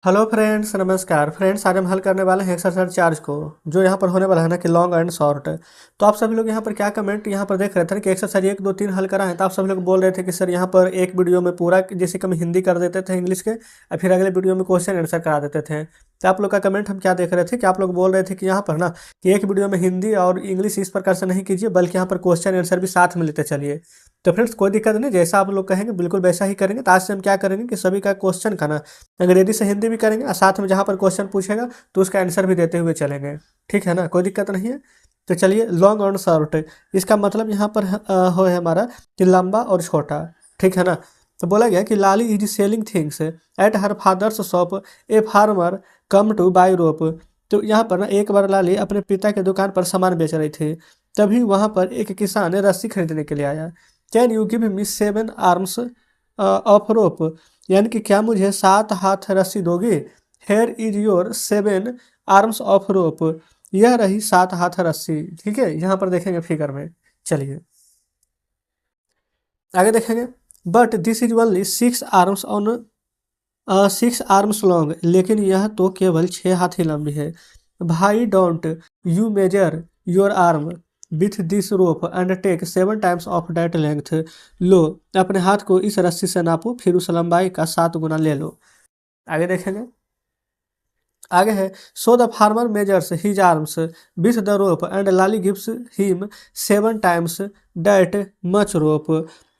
Hello friends, नमस्कार friends. आज हम हल करने वाले हैं एक्सरसाइज चार्ज को, जो यहाँ पर होने वाला है ना कि लॉन्ग एंड शॉर्ट। तो आप सभी लोग यहाँ पर क्या कमेंट यहाँ पर देख रहे थे कि एक्सरसाइज 1 2 3 हल करा है, तो आप सभी लोग बोल रहे थे कि सर यहाँ पर एक वीडियो में पूरा जैसे कि हम हिंदी कर देते थे इंग्लिश के, और फिर अगले वीडियो में क्वेश्चन आंसर करा देते थे। तो आप लोग का कमेंट हम क्या देख रहे थे कि आप लोग बोल रहे थे कि यहाँ पर ना कि एक वीडियो में हिंदी और इंग्लिश इस प्रकार से नहीं कीजिए, बल्कि यहाँ पर क्वेश्चन आंसर भी साथ में लेते चलिए। तो फ्रेंड्स कोई दिक्कत नहीं, जैसा आप लोग कहेंगे बिल्कुल वैसा ही करेंगे। तो आज से हम क्या करेंगे कि सभी का क्वेश्चन का ना अंग्रेजी से हिंदी भी करेंगे, और साथ में जहाँ पर क्वेश्चन पूछेगा तो उसका आंसर भी देते हुए चलेंगे। ठीक है ना, कोई दिक्कत नहीं है। तो चलिए, लॉन्ग और शॉर्ट, इसका मतलब यहाँ पर हो है हमारा कि लंबा और छोटा। ठीक है ना। तो बोला गया कि Lali is selling things at her father's shop, a farmer come to buy rope. तो यहाँ पर ना एक बार लाली अपने पिता के दुकान पर सामान बेच रही थी, तभी वहाँ पर एक किसान रस्सी खरीदने के लिए आया। Can you give me 7 arms of rope, यानी कि क्या मुझे 7 हाथ रस्सी दोगे। Here is your 7 arms of rope, यह रही 7 हाथ रस्सी। ठीक है, यहाँ पर देखेंगे फिगर में। चलिए आगे देखेंगे। But this is only 6 arms on 6 arms long, लेकिन यह तो केवल 6 हाथ ही लंबी है। भाई don't you measure your arm with this rope and take 7 times of that length. लो, अपने हाथ को इस रस्सी से नापो, फिर उस लंबाई का 7 गुना ले लो। आगे देखेंगे। आगे है, so the farmer measures his arms with the rope and Lali gives him 7 times that much rope.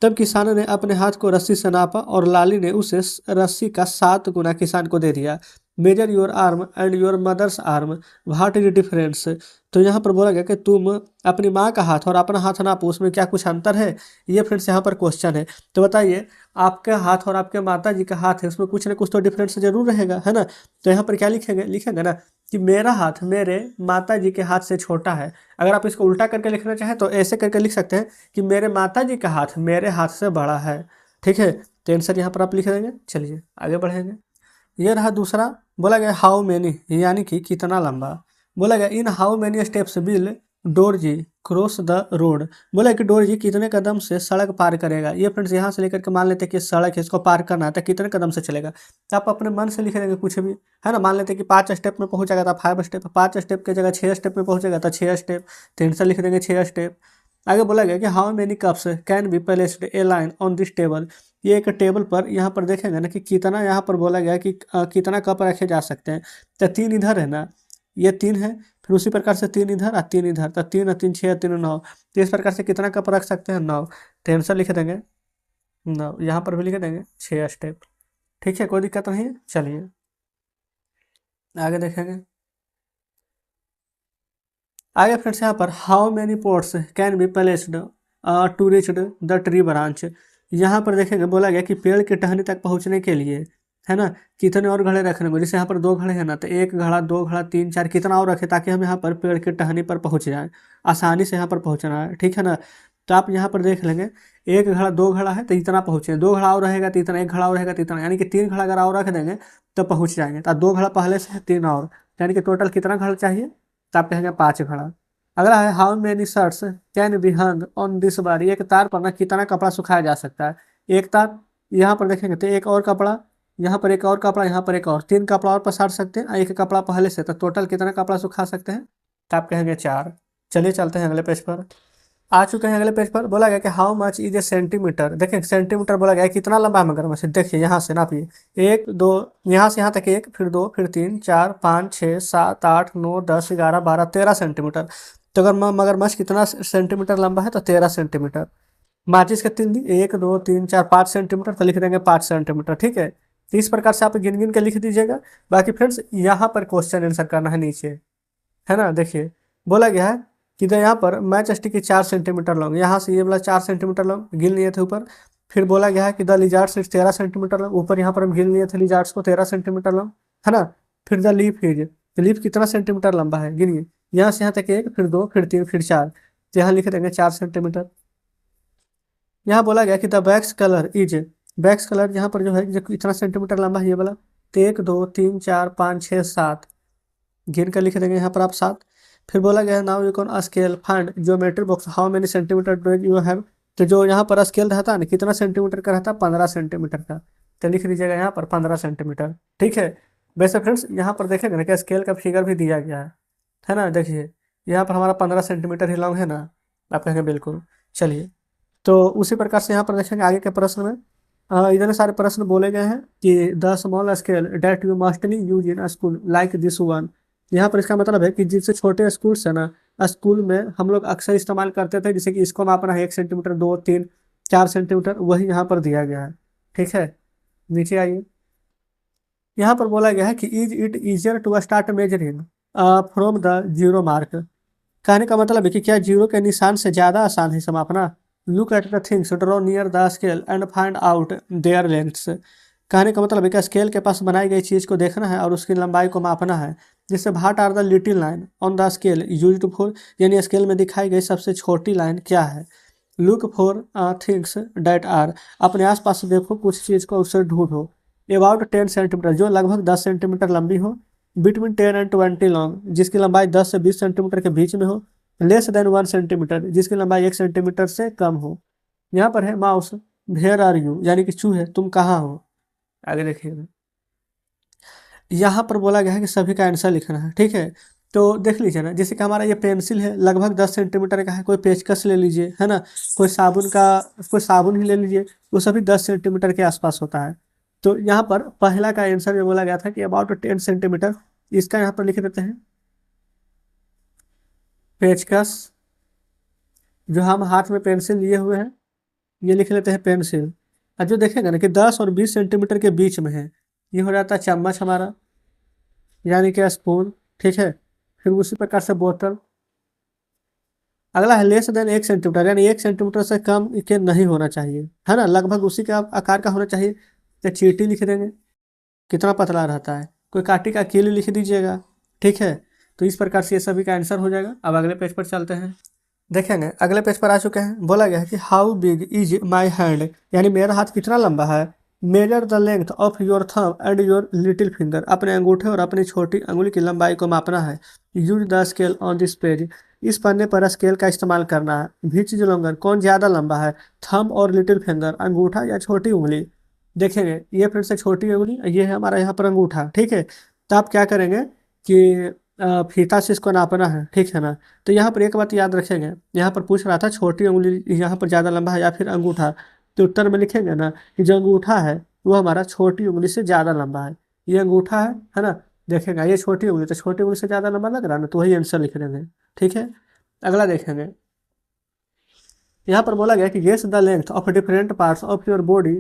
तब किसान ने अपने हाथ को रस्सी से नापा और लाली ने उसे रस्सी का 7 गुना किसान को दे दिया। Measure your arm and your mother's arm, what is difference. तो यहाँ पर बोला गया कि तुम अपनी माँ का हाथ और अपना हाथ नापो, उसमें क्या कुछ अंतर है। ये फ्रेंड्स यहाँ पर क्वेश्चन है। तो बताइए, आपके हाथ और आपके माता जी का हाथ है, उसमें कुछ ना कुछ तो डिफरेंस जरूर रहेगा, है ना। तो यहाँ पर क्या लिखेंगे, लिखेंगे ना कि मेरा हाथ मेरे माता जी के हाथ से छोटा है। अगर आप इसको उल्टा करके लिखना चाहें तो ऐसे करके लिख सकते हैं कि मेरे माता जी का हाथ मेरे हाथ से बड़ा है। ठीक है, तो आंसर यहाँ पर आप लिख देंगे। चलिए आगे बढ़ेंगे। ये रहा दूसरा। बोला गया हाउ मेनी, यानी कि कितना लंबा। बोला गया in how many steps will Dorji cross the road. बोला कि डोरजी कितने कदम से सड़क पार करेगा। ये फ्रेंड्स यहाँ से लेकर के मान लेते हैं कि सड़क है, इसको पार करना है तो कितने कदम से चलेगा। तो आप अपने मन से लिख देंगे कुछ भी, है ना। मान लेते हैं कि 5 स्टेप में पहुंचेगा तो 5 स्टेप, 5 स्टेप की जगह 6 स्टेप में पहुंचेगा तो 6 स्टेप। तो आंसर लिख देंगे 6 स्टेप। आगे बोला गया कि how many cups can be placed a line on this table. ये एक टेबल पर यहाँ पर देखेंगे ना कि कितना, यहाँ पर बोला गया कि कितना कप रखे जा सकते हैं। तो 3 इधर है ना, ये 3 है, फिर उसी प्रकार से 3 इधर और 3 इधर, तो 3 और 3 6 3 9। तो इस प्रकार से कितना कप रख सकते हैं, 9। तो आंसर लिख देंगे 9, यहाँ पर भी लिख देंगे 6 स्टेप। ठीक है, कोई दिक्कत नहीं है। चलिए आगे देखेंगे। आगे फ्रेंड्स यहाँ पर how many ports can be placed to reach the tree branch. यहाँ पर देखेंगे, बोला गया कि पेड़ की टहनी तक पहुँचने के लिए, है ना, कितने और घड़े रखने को। जैसे यहाँ पर 2 घड़े हैं ना, तो 1 घड़ा 2 घड़ा 3 4 कितना और रखे, ताकि हम यहाँ पर पेड़ की टहनी पर पहुँच जाएँ, आसानी से यहाँ पर पहुँचना है। ठीक है ना। तो आप यहाँ पर देख लेंगे, 1 घड़ा 2 घड़ा है तो इतना पहुँचे, 2 घड़ा और रहेगा तो इतना, 1 घड़ा और रहेगा तो इतना, यानी कि 3 घड़ा अगर और रख देंगे तो पहुँच जाएंगे। तो 2 घड़ा पहले से है, 3 और, यानी कि टोटल कितना घड़ा चाहिए। तो आप कहेंगे 5 घड़ा। अगला है how many shirts can be hung on this bar. एक तार पर ना कितना कपड़ा सुखाया जा सकता है। एक तार, यहाँ पर देखेंगे तो एक और कपड़ा, यहाँ पर एक और कपड़ा, यहाँ पर एक और, 3 कपड़ा और पसार सकते हैं, और 1 कपड़ा पहले से, तो टोटल कितना कपड़ा सुखा सकते हैं। तो आप कहेंगे 4। चलिए चलते हैं अगले पेज पर। आ चुके हैं अगले पेज पर। बोला गया कि how much is a centimetre. देखिए सेंटीमीटर बोला गया है, कितना लंबा है मगरमच्छ। देखिए यहाँ से नापिए, 1 2, यहाँ से यहाँ तक 1, फिर 2, फिर 3 4 5 6 7 8 9 10 11 12 13 सेंटीमीटर। तो अगर मगरमच्छ कितना सेंटीमीटर लंबा है तो 13 सेंटीमीटर। माचिस के 3 1 2 3 4 5 सेंटीमीटर, तो लिख देंगे 5 सेंटीमीटर। ठीक है, तो इस प्रकार से आप गिन गिन के लिख दीजिएगा। बाकी फ्रेंड्स यहाँ पर क्वेश्चन आंसर करना है नीचे, है ना। देखिए बोला गया है कि तो यहाँ पर मैच स्टिक की 4 सेंटीमीटर लॉन्ग, यहाँ से ये वाला 4 सेंटीमीटर लॉन्ग गिन लिए थे ऊपर। फिर बोला गया है कि the lizards is 13 centimetre long, ऊपर यहाँ पर हम गिन लिए थे लिजार्ड्स को 13 सेंटीमीटर लॉन्ग, है ना। फिर द लीफ इज, तो लीफ कितना सेंटीमीटर लंबा है गिनिए, यहाँ से यहाँ तक 1, फिर 2, फिर 3, फिर 4। तो यहाँ लिख देंगे 4 सेंटीमीटर। यहाँ बोला गया कि the backs colour is, backs colour यहाँ पर जो है जो इतना सेंटीमीटर लंबा है ये वाला, तो 1 2 3 4 5 6 7 गिन कर लिख देंगे यहाँ पर आप 7। फिर बोला गया है now you can scale find geometry box how many centimetre do you have. तो जो यहाँ पर स्केल रहता है ना, कितना सेंटीमीटर का रहता है, 15 सेंटीमीटर का। तो लिख लीजिएगा यहाँ पर 15 सेंटीमीटर। ठीक है, वैसे फ्रेंड्स यहाँ पर देखेंगे ना कि स्केल का फिगर भी दिया गया है ना। देखिए यहाँ पर हमारा 15 सेंटीमीटर ही लॉन्ग है ना, आप कहेंगे बिल्कुल। चलिए, तो उसी प्रकार से यहाँ पर देखेंगे आगे के प्रश्न में इतने सारे प्रश्न बोले गए हैं कि the small scale that you mostly use in school like this one. यहाँ पर इसका मतलब है कि जिससे छोटे स्कूल है ना, स्कूल में हम लोग अक्सर इस्तेमाल करते थे, जैसे कि इसको मापना है 1 सेंटीमीटर, 2, 3, 4 सेंटीमीटर, वही यहाँ पर दिया गया है। ठीक है, नीचे आइए। यहाँ पर बोला गया है कि is it easier to start measuring from the zero mark. कहने का मतलब है कि क्या जीरो के निशान से ज़्यादा आसान है इसे मापना। Look at the things draw near the scale and find out their lengths. कहने का मतलब है कि स्केल के पास बनाई गई चीज़ को देखना है और उसकी लंबाई को मापना है। जिससे what are the little line on the scale used for, यानी स्केल में दिखाई गई सबसे छोटी लाइन क्या है। Look for things that are, अपने आसपास देखो कुछ चीज़ को उससे ढूंढो। अबाउट 10 सेंटीमीटर, जो लगभग 10 सेंटीमीटर लंबी हो। बिटवीन 10 एंड 20 लॉन्ग, जिसकी लंबाई 10 से 20 सेंटीमीटर के बीच में हो। लेस देन 1 सेंटीमीटर, जिसकी लंबाई 1 सेंटीमीटर से कम हो। यहाँ पर है माउस, वेयर आर यू, यानी कि चूहे तुम कहाँ हो। आगे देखिएगा, यहाँ पर बोला गया है कि सभी का आंसर लिखना है। ठीक है, तो देख लीजिए ना, जैसे कि हमारा ये पेंसिल है लगभग 10 सेंटीमीटर का है, कोई पेचकस ले लीजिए है ना, कोई साबुन का, कोई साबुन ही ले लीजिए, वो सभी 10 सेंटीमीटर के आसपास होता है। तो यहाँ पर पहला का आंसर जो बोला गया था कि अबाउट 10 सेंटीमीटर, इसका यहाँ पर लिख देते हैं पेचकस। जो हम हाथ में पेंसिल लिए हुए हैं ये लिख लेते हैं पेंसिल। और जो देखेंगे ना कि 10 और 20 सेंटीमीटर के बीच में है, ये हो जाता है चम्मच हमारा, यानी कि स्पून। ठीक है, फिर उसी प्रकार से बोतल। अगला है लेस देन 1 सेंटीमीटर, यानी 1 सेंटीमीटर से कम के नहीं होना चाहिए, है ना, लगभग उसी का आकार का होना चाहिए। तो चींटी लिख देंगे, कितना पतला रहता है। कोई काटी का कील लिख दीजिएगा। ठीक है, तो इस प्रकार से ये सभी का आंसर हो जाएगा। अब अगले पेज पर चलते हैं। देखेंगे अगले पेज पर आ चुके हैं। बोला गया है कि how big is my hand, यानी मेरा हाथ कितना लंबा है। Measure the length of your thumb and your little finger, अपने अंगूठे और अपनी छोटी अंगुली की लंबाई को मापना है। Use the scale on this page, इस पन्ने पर स्केल का इस्तेमाल करना है। विच इज लॉन्गर, कौन ज़्यादा लंबा है, थंब और लिटिल फिंगर, अंगूठा या छोटी उंगली। देखेंगे ये फिर से छोटी उंगली, ये है हमारा यहाँ पर अंगूठा। ठीक है, तो आप क्या करेंगे कि फीता से इसको नापना है। ठीक है ना, तो यहाँ पर एक बात याद रखेंगे, यहाँ पर पूछ रहा था छोटी उंगली यहाँ पर ज़्यादा लंबा है या फिर अंगूठा, तो उत्तर में लिखेंगे ना कि जो अंगूठा है वो हमारा छोटी उंगली से ज़्यादा लंबा है। ये अंगूठा है ना, देखेगा ये छोटी उंगली, तो छोटी उंगली से ज़्यादा लंबा लग रहा है ना, तो वही आंसर लिख देंगे। ठीक है, अगला देखेंगे। यहाँ पर बोला गया कि guess the length of different parts of your body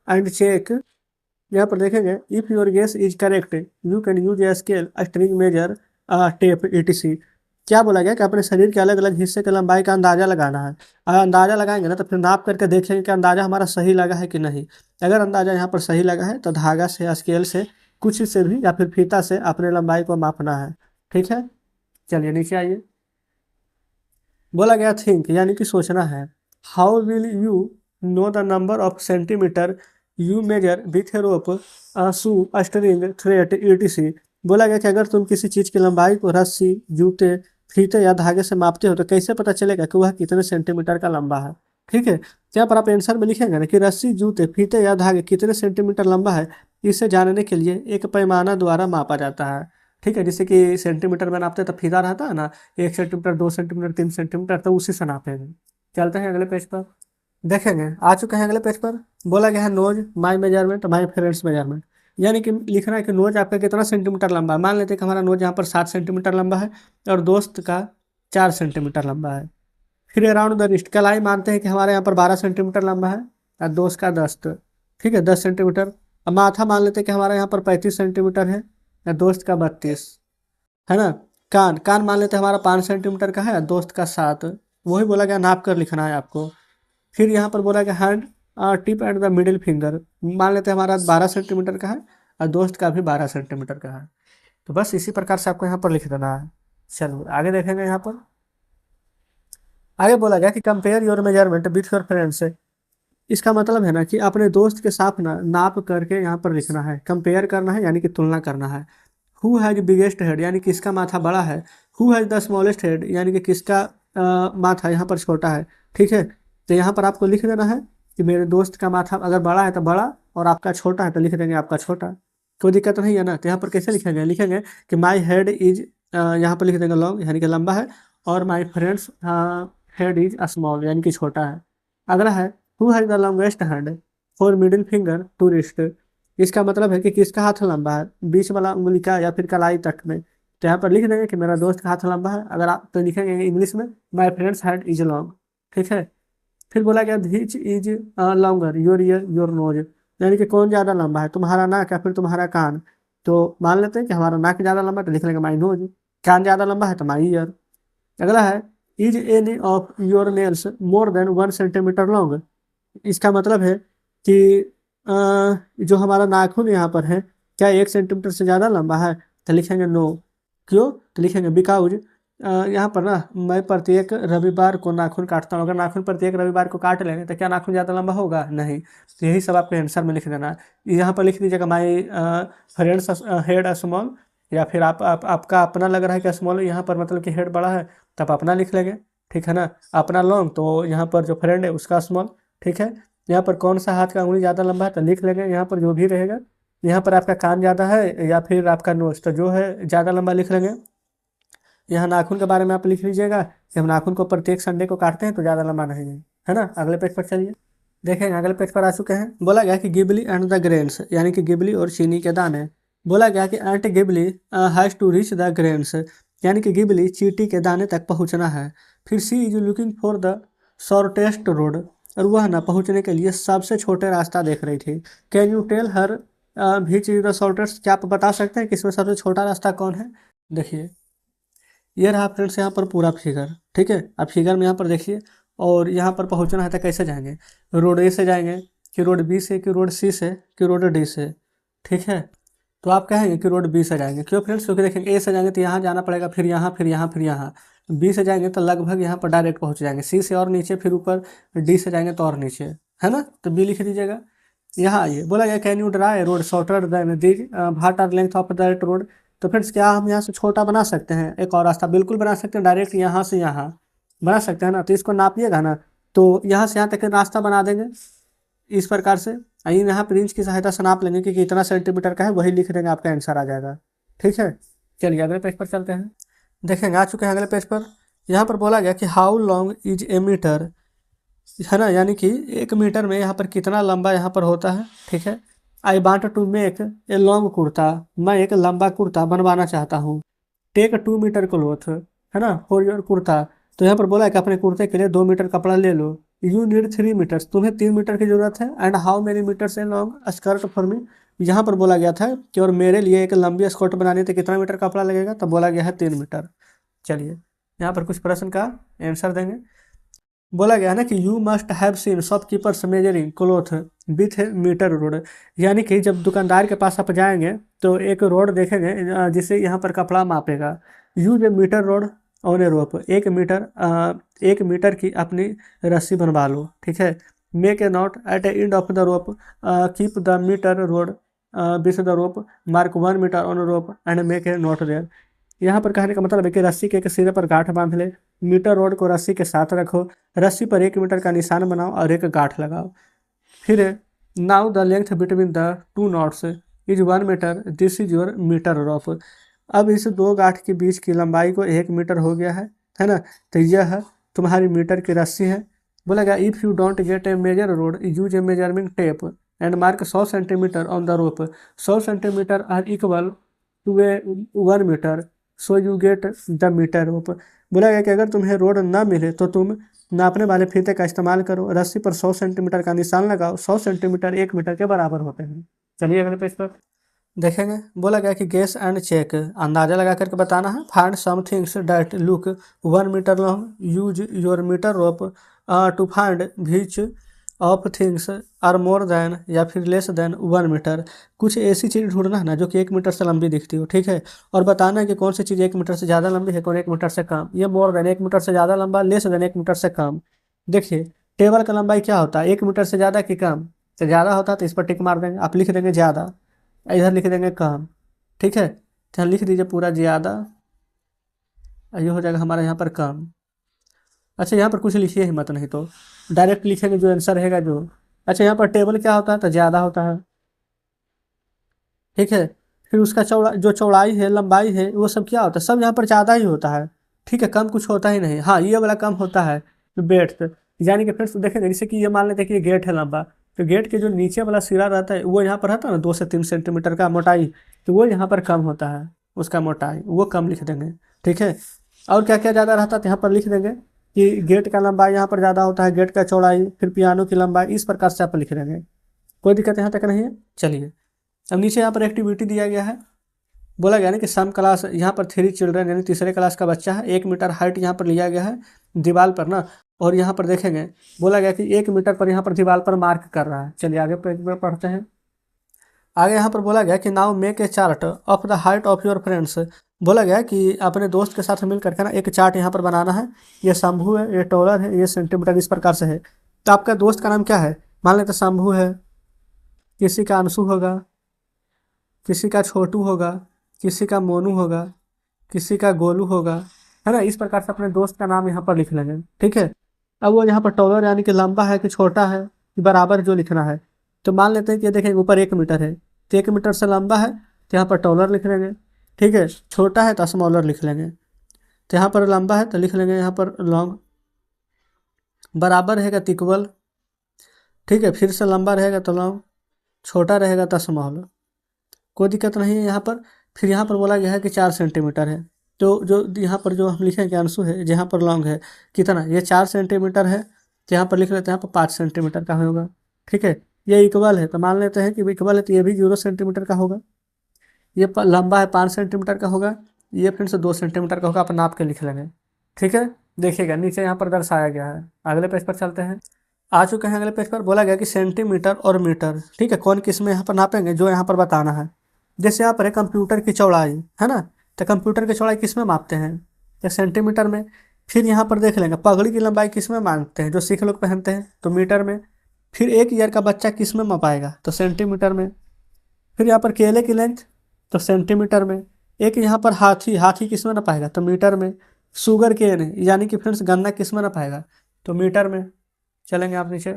and check. यहाँ पर देखेंगे if your guess is correct you can use a scale, string measure, tape etc। क्या बोला गया कि अपने शरीर के अलग अलग हिस्से की लंबाई का अंदाजा लगाना है। अगर अंदाजा लगाएंगे ना तो फिर नाप करके देखेंगे कि अंदाजा हमारा सही लगा है कि नहीं। अगर अंदाजा यहाँ पर सही लगा है तो धागा से, स्केल से, कुछ से भी या फिर फीता से अपने लंबाई को मापना है। ठीक है, चलिए नीचे आइए। बोला गया थिंक, यानी कि सोचना है। How will you know the number of centimetre you measure with a rope, shoe, string, thread etc। बोला गया कि अगर तुम किसी चीज़ की लंबाई को रस्सी, जूते, फीते या धागे से मापते हो तो कैसे पता चलेगा कि वह कितने सेंटीमीटर का लंबा है। ठीक है, तो यहाँ पर आप आंसर में लिखेंगे ना कि रस्सी, जूते, फीते या धागे कितने सेंटीमीटर लंबा है, इसे जानने के लिए एक पैमाना द्वारा मापा जाता है। ठीक है, जैसे कि सेंटीमीटर में नापते तो फीता रहता है ना, 1 सेंटीमीटर, 2 सेंटीमीटर, 3 सेंटीमीटर, तो उसी से नापेंगे। चलते हैं अगले पेज पर। देखेंगे आ चुके हैं अगले पेज पर। बोला गया है nose my measurement my friend's measurement, यानी कि लिखना है कि नोज आपका कितना सेंटीमीटर लंबा है। मान लेते हैं कि हमारा नोज यहाँ पर 7 सेंटीमीटर लंबा है और दोस्त का 4 सेंटीमीटर लंबा है। फिर अराउंड द रिस्ट, कलाई मानते हैं कि हमारे यहाँ पर 12 सेंटीमीटर लंबा है और दोस्त का 10। ठीक है, 10 सेंटीमीटर। अब माथा मान लेते हैं कि हमारे यहाँ पर 35 सेंटीमीटर है और दोस्त का 32, है ना। कान, कान मान लेते हैं हमारा 5 सेंटीमीटर का है, दोस्त का 7। वही बोला गया नाप कर लिखना है आपको। फिर यहाँ पर बोला गया hand, tip and the middle finger, मान लेते हैं हमारा 12 सेंटीमीटर का है और दोस्त का भी 12 सेंटीमीटर का है। तो बस इसी प्रकार से आपको यहाँ पर लिख देना है। चलो आगे देखेंगे। यहाँ पर आगे बोला गया कि compare your measurement with your friends. इसका मतलब है ना कि अपने दोस्त के साथ ना नाप करके यहाँ पर लिखना है, कंपेयर करना है, यानी कि तुलना करना है। हु हैज बिगेस्ट हेड, यानी किसका माथा बड़ा है। Who has the smallest head, यानी कि किसका माथा यहाँ पर छोटा है। ठीक है, तो यहाँ पर आपको लिख देना है कि मेरे दोस्त का माथा अगर बड़ा है तो बड़ा और आपका छोटा है तो लिख देंगे आपका छोटा। कोई दिक्कत नहीं है ना। तो यहाँ पर कैसे लिखेंगे, लिखेंगे कि माई हेड इज, यहाँ पर लिख देंगे लॉन्ग यानी कि लंबा है, और my friend's head is small यानी कि छोटा है। अगला है who has the longest hand for middle finger to wrist. इसका मतलब है कि किसका हाथ लंबा है बीच वाला उंगली का या फिर कलाई तक में। तो यहाँ पर लिख देंगे कि मेरा दोस्त का हाथ लंबा है। अगर आप तो लिखेंगे इंग्लिश में my friends hand is long. ठीक है। फिर बोला गया which is longer your year your nose, यानी कि कौन ज़्यादा लंबा है, तुम्हारा नाक या फिर तुम्हारा कान। तो मान लेते हैं कि हमारा नाक ज़्यादा लंबा है तो लिख लेंगे माई नोज, कान ज़्यादा लंबा है तो माई ईयर। अगला है is any of your nails more than 1 centimetre long. इसका मतलब है कि जो हमारा नाखून यहाँ पर है क्या 1 सेंटीमीटर से ज़्यादा लंबा है, तो लिखेंगे नो। क्यों, तो लिखेंगे बिकॉज यहाँ पर ना मैं प्रत्येक रविवार को नाखून काटता हूँ। अगर नाखून प्रत्येक रविवार को काट लेंगे तो क्या नाखून ज़्यादा लंबा होगा, नहीं। तो यही सब आपके आंसर में लिख देना है। यहाँ पर लिख दीजिएगा माई फ्रेंड्स हेड स्मॉल, या फिर आपका अपना लग रहा है कि स्मॉल यहाँ पर मतलब कि हेड बड़ा है तो आप अपना लिख लेंगे। ठीक है ना, अपना लॉन्ग तो यहाँ पर जो फ्रेंड है उसका स्मॉल। ठीक है। यहाँ पर कौन सा हाथ का उंगली ज़्यादा लंबा है तो लिख लेंगे यहाँ पर जो भी रहेगा। यहाँ पर आपका कान ज़्यादा है या फिर आपका नोज, तो जो है ज़्यादा लंबा लिख लेंगे। यहाँ नाखून के बारे में आप लिख लीजिएगा कि हम नाखून को प्रत्येक संडे को काटते हैं तो ज़्यादा लंबा नहीं है ना। अगले पेज पर चलिए, देखेंगे अगले पेज पर आ चुके हैं। बोला गया कि गिबली एंड द ग्रेन्स, यानी कि गिबली और चीनी के दाने। बोला गया कि ant Gibli has to reach the grains, यानी कि गिबली चींटी के दाने तक पहुँचना है। फिर she is looking for the shortest road, और वह ना पहुँचने के लिए सबसे छोटे रास्ता देख रही थी। Can you tell her which is the shortest, क्या आप बता सकते हैं कि इसमें सबसे छोटा रास्ता कौन है। देखिए ये रहा फ्रेंड्स यहाँ पर पूरा फिगर। ठीक है, आप फिगर में यहाँ पर देखिए, और यहाँ पर पहुँचना है तो कैसे जाएंगे, रोड ए से जाएंगे कि रोड बी से कि रोड सी से कि रोड डी से। ठीक है, तो आप कहेंगे कि रोड बी से जाएंगे। क्यों फ्रेंड्स, क्योंकि देखेंगे ए से जाएंगे तो यहाँ जाना पड़ेगा, फिर यहाँ फिर यहाँ फिर यहाँ। बी से जाएंगे तो लगभग यहाँ पर डायरेक्ट पहुँच जाएंगे, सी से और नीचे, फिर ऊपर डी से जाएंगे तो और नीचे, है ना। तो बी लिख दीजिएगा। यहाँ आइए, बोला गया can you draw a road shorter than the what are length of that road. तो फ्रेंड्स क्या हम यहाँ से छोटा बना सकते हैं एक और रास्ता, बिल्कुल बना सकते हैं, डायरेक्ट यहाँ से यहाँ बना सकते हैं ना। तो इसको नापिएगा ना, तो यहाँ से यहाँ तक रास्ता बना देंगे इस प्रकार से। आइए यहाँ पर इंच की सहायता से नाप लेंगे कि कितना सेंटीमीटर का है, वही लिख देंगे, आपका आंसर आ जाएगा। ठीक है, चलिए अगले पेज पर चलते हैं। देखेंगे आ चुके हैं अगले पेज पर। यहाँ पर बोला गया कि how long is a metre, है ना, यानी कि 1 मीटर में यहाँ पर कितना लंबा यहाँ पर होता है। ठीक है, I want to make a long kurta, मैं एक लंबा कुर्ता बनवाना चाहता हूँ। टेक 2 मीटर क्लोथ, है ना, फॉर योर कुर्ता। तो यहाँ पर बोला है कि अपने कुर्ते के लिए 2 मीटर कपड़ा ले लो। यू नीड 3 मीटर्स, तुम्हें 3 मीटर की जरूरत है। And how many metres a long skirt for me, यहाँ पर बोला गया था कि और मेरे लिए एक लंबी स्कर्ट बनाने तो कितना मीटर कपड़ा लगेगा, तो बोला गया है 3 मीटर। चलिए यहाँ पर कुछ प्रश्न का आंसर देंगे। बोला गया है ना कि you must have seen shopkeepers measuring cloth with metre rod, यानी कि जब दुकानदार के पास आप जाएंगे तो एक रोड देखेंगे जिसे यहाँ पर कपड़ा मापेगा। Use a metre rod on a rope, 1 metre की अपनी रस्सी बनवा लो। ठीक है, make a knot at a end of the rope, keep the metre rod with the rope, mark 1 metre on rope and make a knot there. यहाँ पर कहने का मतलब है कि रस्सी के एक सिरे पर गांठ बांध ले, मीटर रोड को रस्सी के साथ रखो, रस्सी पर 1 मीटर का निशान बनाओ और एक गांठ लगाओ। फिर now the length between the 2 knots is 1 metre, this is your metre rope. अब इस 2 गांठ के बीच की लंबाई को 1 मीटर हो गया है ना। तो यह तुम्हारी मीटर की रस्सी है। बोला गया if you don't get a measure rod use a measurement tape and mark 100 centimetre on the rope, 100 centimetre are equal to a 1 metre, so you get the metre rope. बोला गया कि अगर तुम्हें रोड ना मिले तो तुम नापने वाले फीते का इस्तेमाल करो, रस्सी पर 100 सेंटीमीटर का निशान लगाओ, 100 सेंटीमीटर 1 मीटर के बराबर होते हैं। चलिए अगले पेज पर देखेंगे। बोला गया कि गेस एंड चेक, अंदाजा लगा करके बताना है। Find some things that look 1 metre long, use your metre rope to find which of things are more than या फिर लेस देन 1 मीटर। कुछ ऐसी चीज़ ढूंढना है ना जो कि 1 मीटर से लंबी दिखती हो। ठीक है, और बताना है कि कौन सी चीज़ 1 मीटर से ज़्यादा लंबी है, कौन 1 मीटर से कम। ये मोर देन 1 मीटर से ज़्यादा लंबा, लेस देन 1 मीटर से कम। देखिए टेबल का लंबाई क्या होता है, 1 मीटर से ज़्यादा कि कम। तो ज़्यादा होता है तो इस पर टिक मार देंगे, आप लिख देंगे ज़्यादा, इधर लिख देंगे कम। ठीक है, तो लिख दीजिए पूरा ज़्यादा, ये हो जाएगा हमारा यहाँ पर कम। अच्छा यहाँ पर कुछ लिखिए ही मत, नहीं तो डायरेक्ट लिखेंगे जो आंसर रहेगा जो। अच्छा यहाँ पर टेबल क्या होता है, तो ज़्यादा होता है। ठीक है। फिर उसका जो चौड़ाई है, लंबाई है, वो सब क्या होता है, सब यहाँ पर ज़्यादा ही होता है। ठीक है, कम कुछ होता ही नहीं। हाँ, ये वाला कम होता है बेड्थ, यानी कि फ्रेंड्स देखेंगे, जैसे कि ये मान लेते हैं कि ये गेट है लंबा, तो गेट के जो नीचे वाला सिरा रहता है वो यहाँ पर रहता है ना 2 से 3 सेंटीमीटर का मोटाई, तो वो यहाँ पर कम होता है, उसका मोटाई वो कम लिख देंगे। ठीक है। और क्या क्या ज़्यादा रहता है तो यहाँ पर लिख देंगे कि गेट का लंबाई यहाँ पर ज़्यादा होता है, गेट का चौड़ाई, फिर पियानो की लंबाई, इस प्रकार से आप लिख देंगे। कोई दिक्कत यहाँ तक नहीं है। चलिए, अब नीचे यहाँ पर एक्टिविटी दिया गया है। बोला गया ना कि सम क्लास, यहाँ पर 3 चिल्ड्रन यानी तीसरे क्लास का बच्चा है, 1 मीटर हाइट यहाँ पर लिया गया है दीवार पर ना, और यहाँ पर देखेंगे बोला गया कि 1 मीटर पर यहाँ पर दीवार पर मार्क कर रहा है। चलिए आगे पेज में पढ़ते हैं। आगे यहाँ पर बोला गया कि now make a chart of the height of your friends. बोला गया कि अपने दोस्त के साथ मिल करके ना एक चार्ट यहाँ पर बनाना है। ये शंभू है, ये टॉलर है, ये सेंटीमीटर, इस प्रकार से है। तो आपका दोस्त का नाम क्या है, मान लेते शंभू है, किसी का अंशु होगा, किसी का छोटू होगा, किसी का मोनू होगा, किसी का गोलू होगा, है ना। इस प्रकार से अपने दोस्त का नाम यहाँ पर लिख लेंगे। ठीक है। अब वो यहाँ पर टॉलर यानी कि लंबा है कि छोटा है कि बराबर, जो लिखना है। तो मान लेते हैं कि देखें ऊपर 1 मीटर है, तो 1 मीटर से लंबा है तो यहाँ पर टॉलर लिख लेंगे। ठीक है। छोटा है तो स्मॉलर लिख लेंगे। तो यहाँ पर लंबा है तो लिख लेंगे यहाँ पर लॉन्ग, बराबर रहेगा तो इक्वल। ठीक है। फिर से लंबा रहेगा तो लॉन्ग, छोटा रहेगा तो स्मॉल। कोई दिक्कत नहीं है यहाँ पर। फिर यहाँ पर बोला गया है कि 4 सेंटीमीटर है, तो जो यहाँ पर जो हम लिखेंगे अंशु है, जहाँ पर लॉन्ग है कितना, ये 4 सेंटीमीटर है, तो यहाँ पर लिख लेते हैं, यहाँ पर 5 सेंटीमीटर का होगा। ठीक है। ये इक्वल है तो मान लेते हैं कि इक्वल है, तो ये भी 0 सेंटीमीटर का होगा। ये लंबा है 5 सेंटीमीटर का होगा, ये फिर से 2 सेंटीमीटर का होगा, अपन नाप के लिख लेंगे। ठीक है। देखिएगा नीचे यहाँ पर दर्शाया गया है। अगले पेज पर चलते हैं। आ चुके हैं अगले पेज पर। बोला गया कि सेंटीमीटर और मीटर, ठीक है, कौन किस में यहाँ पर नापेंगे, जो यहाँ पर बताना है। जैसे यहाँ पर है कंप्यूटर की चौड़ाई, है ना, तो कंप्यूटर की चौड़ाई किस में मापते हैं, या सेंटीमीटर में। फिर यहाँ पर देख लेंगे पगड़ी की लंबाई किस में मापते हैं, जो सिख लोग पहनते हैं, तो मीटर में। फिर 1 ईयर का बच्चा किस में मापाएगा, तो सेंटीमीटर में। फिर यहाँ पर केले की लेंथ, तो सेंटीमीटर में। एक यहाँ पर हाथी, हाथी किस में नापाएगा, तो मीटर में। शुगर केन यानी कि फ्रेंड्स गन्ना किस में नापाएगा, तो मीटर में। चलेंगे आप नीचे।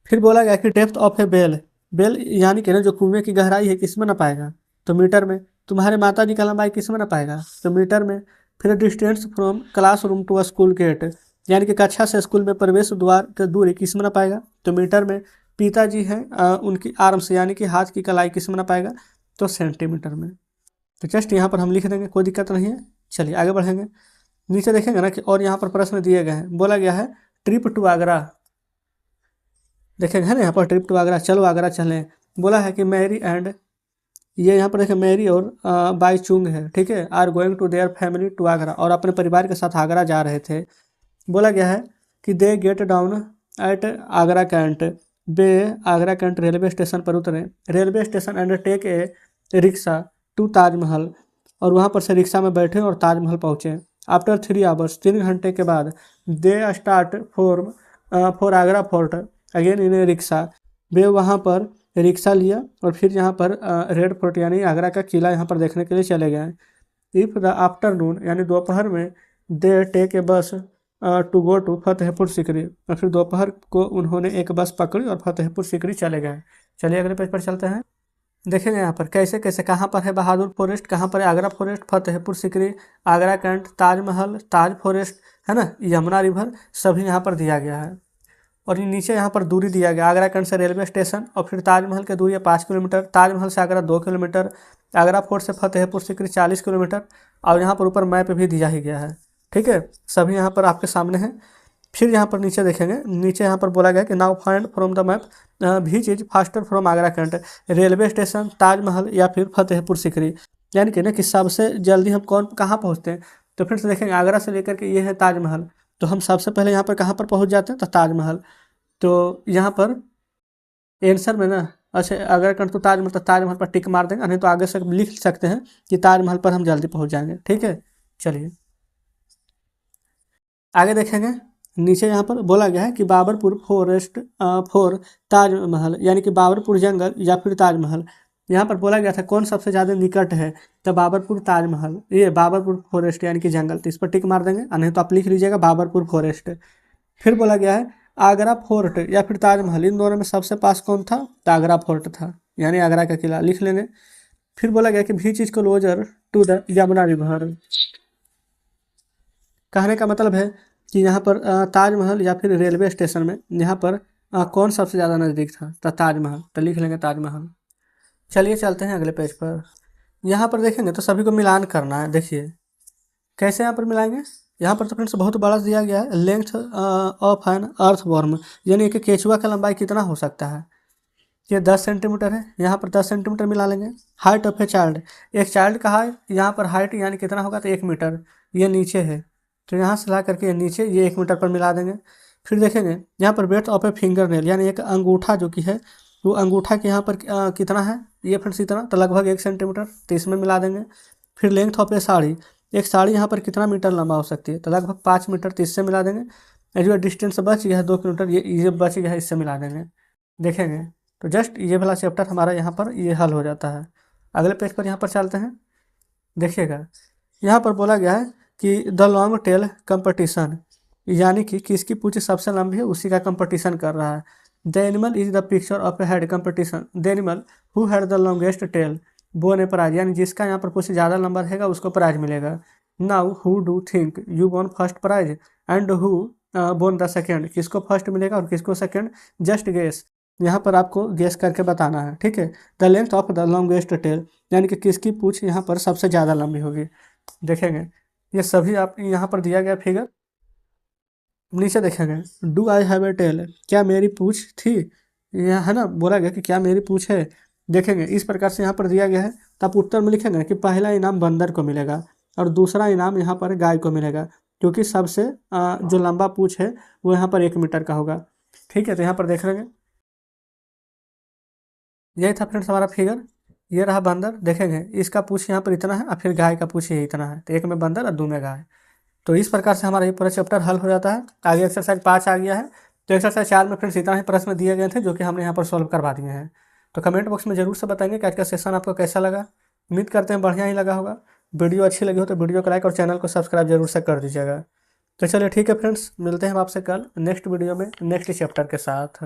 फिर बोला गया कि depth of a bell, bell यानी कि ना जो कुएं की गहराई है किस में नापाएगा, तो मीटर में। तुम्हारे माता जी का लंबाई किस में नापाएगा, तो मीटर में। फिर distance from classroom to school gate, यानी कि कक्षा से स्कूल में प्रवेश द्वार की दूरी किस में नापाएगा, तो मीटर में। पिताजी हैं उनकी आर्म्स यानी कि हाथ की कलाई किस में नापाएगा, तो सेंटीमीटर में। तो जस्ट यहाँ पर हम लिख देंगे, कोई दिक्कत नहीं है। चलिए आगे बढ़ेंगे। नीचे देखेंगे ना कि और यहाँ पर प्रश्न दिए गए हैं। बोला गया है ट्रिप टू आगरा, देखेंगे है ना यहाँ पर ट्रिप टू आगरा, चलो आगरा चलें। बोला है कि मैरी एंड, ये यहाँ पर देखें मैरी और बाई चुंग है, ठीक है, are going to their family to Agra, और अपने परिवार के साथ आगरा जा रहे थे। बोला गया है कि they get down at Agra Cantt, वे आगरा कैंट रेलवे स्टेशन पर उतरे, railway station and take a rickshaw to Taj Mahal, और वहाँ पर से रिक्शा में बैठे और ताजमहल पहुँचे। आफ्टर 3 आवर्स, 3 घंटे के बाद, they start for Agra fort again in a rickshaw, वे वहाँ पर रिक्शा लिया और फिर यहाँ पर रेड फोर्ट यानी आगरा का किला यहाँ पर देखने के लिए चले गए। इफ़ द आफ्टरनून यानी दोपहर में, दे take a bus to go to Fatehpur Sikri, और फिर दोपहर को उन्होंने एक बस पकड़ी और फतेहपुर सीकरी चले गए। चलिए अगले पेज पर चलते हैं। देखेंगे यहाँ पर कैसे कैसे, कहाँ पर है बहादुर फॉरेस्ट, कहाँ पर है आगरा फॉरेस्ट, फतेहपुर सीकरी, आगरा कैंट, ताजमहल, ताज फॉरेस्ट, है ना, यमुना रिवर, सभी यहाँ पर दिया गया है। और ये नीचे यहाँ पर दूरी दिया गया, आगरा कैंट से रेलवे स्टेशन, और फिर ताजमहल की दूरी है 5 किलोमीटर, ताजमहल से आगरा 2 किलोमीटर, आगरा फोर्ट से फतेहपुर सीकरी 40 किलोमीटर, और यहाँ पर ऊपर मैप भी दिया ही गया है। ठीक है, सभी यहाँ पर आपके सामने हैं। फिर यहाँ पर नीचे देखेंगे, नीचे यहाँ पर बोला गया कि now find from the map which is faster from Agra Cantt, railway station, Taj Mahal या फिर फतेहपुर सीकरी, यानी कि ना कि सबसे जल्दी हम कहाँ पहुँचते हैं। तो फिर से देखेंगे आगरा से लेकर के ये है ताजमहल, तो हम सबसे पहले यहाँ पर कहाँ पर पहुँच जाते हैं, तो ताजमहल। तो यहाँ पर आंसर में ना, अच्छा आगरा कैंट तो ताजमहल, तो ताजमहल पर टिक मार देंगे, नहीं तो आगे से लिख सकते हैं कि ताजमहल पर हम जल्दी पहुँच जाएंगे। ठीक है। चलिए आगे देखेंगे। नीचे यहाँ पर बोला गया है कि बाबरपुर फॉरेस्ट फॉर ताजमहल, यानी कि बाबरपुर जंगल या फिर ताजमहल। यहाँ पर बोला गया था कौन सबसे ज़्यादा निकट है, तो बाबरपुर ताजमहल, ये बाबरपुर फॉरेस्ट यानी कि जंगल, तो इस पर टिक मार देंगे, नहीं तो आप लिख लीजिएगा बाबरपुर फॉरेस्ट। फिर बोला गया है आगरा फोर्ट या फिर ताजमहल, इन दोनों में सबसे पास कौन था, तो आगरा फोर्ट था, यानी आगरा का किला लिख लेंगे। फिर बोला गया कि beach is closer to the Yamuna river. कहने का मतलब है कि यहाँ पर ताजमहल या फिर रेलवे स्टेशन में यहाँ पर कौन सबसे ज़्यादा नज़दीक था, तो ताजमहल, तो लिख लेंगे ताजमहल। चलिए चलते हैं अगले पेज पर। यहाँ पर देखेंगे तो सभी को मिलान करना है। देखिए कैसे यहाँ पर मिलाएंगे। यहाँ पर तो फ्रेंड्स बहुत बड़ा दिया गया है, लेंथ ऑफ एन अर्थवर्म, यानी कि केचुआ का लंबाई कितना हो सकता है, ये 10 सेंटीमीटर है। यहाँ पर 10 सेंटीमीटर मिला लेंगे। हाइट ऑफ ए चाइल्ड, एक चाइल्ड का हाइट, यहाँ पर हाइट यानी कितना होगा, तो 1 मीटर, ये नीचे है तो यहाँ से ला करके ये नीचे, ये 1 मीटर पर मिला देंगे। फिर देखेंगे यहाँ पर breadth of a finger nail, यानी एक अंगूठा जो कि है वो अंगूठा के यहाँ पर कितना है, ये फ्रेंड्स इतना, तो लगभग 1 सेंटीमीटर, तो इसमें मिला देंगे। फिर लेंथ ऑफ ए साड़ी, एक साड़ी यहाँ पर कितना मीटर लंबा हो सकती है, तो लगभग 5 मीटर, तो इससे मिला देंगे। ये जो डिस्टेंस बच गया है 2 किलोमीटर, ये बच गया है, इससे मिला देंगे। देखेंगे तो जस्ट ये वाला चैप्टर हमारा यहाँ पर ये हल हो जाता है। अगले पेज पर यहाँ पर चलते हैं। देखिएगा यहाँ पर बोला गया है कि द लॉन्ग टेल कंपटीशन, यानी कि किसकी पूंछ सबसे लंबी है उसी का कंपटीशन कर रहा है। The animal is the picture of a head competition, the animal who had the longest tail won a prize, यानी जिसका यहाँ पर पूंछ ज़्यादा लंबा रहेगा उसको प्राइज मिलेगा। Now who do think you won first prize and who won the second, किसको फर्स्ट मिलेगा और किसको सेकेंड, जस्ट गेस, यहाँ पर आपको गेस करके बताना है। ठीक है। The length of the longest tail, यानी कि किसकी पूंछ यहाँ पर सबसे ज़्यादा लंबी होगी। देखेंगे ये सभी आप यहाँ पर दिया गया फिगर, नीचे देखेंगे do I have a tail, क्या मेरी पूंछ थी, यह है ना, बोला गया कि क्या मेरी पूंछ है। देखेंगे इस प्रकार से यहाँ पर दिया गया है, तो आप उत्तर में लिखेंगे कि पहला इनाम बंदर को मिलेगा और दूसरा इनाम यहाँ पर गाय को मिलेगा, क्योंकि सबसे जो लंबा पूंछ है वो यहाँ पर 1 मीटर का होगा। ठीक है, तो यहाँ पर देख लेंगे यही था फ्रेंड्स हमारा फिगर। ये रहा बंदर, देखेंगे इसका पूछ यहाँ पर इतना है और फिर गाय का पूछ ये इतना है, तो एक में बंदर और 2 में गाय। तो इस प्रकार से हमारा ये पूरा चैप्टर हल हो जाता है। आगे एक्सरसाइज 5 आ गया है, तो एक्सरसाइज 4 में फ्रेंड्स इतना ही प्रश्न दिए गए थे जो कि हमने यहाँ पर सॉल्व करवा दिए हैं। तो कमेंट बॉक्स में जरूर से बताएंगे कि आज का सेशन आपको कैसा लगा। उम्मीद करते हैं बढ़िया ही लगा होगा। वीडियो अच्छी लगी हो तो वीडियो को लाइक और चैनल को सब्सक्राइब जरूर से कर दीजिएगा। तो चलिए ठीक है फ्रेंड्स, मिलते हैं हम आपसे कल नेक्स्ट वीडियो में नेक्स्ट चैप्टर के साथ।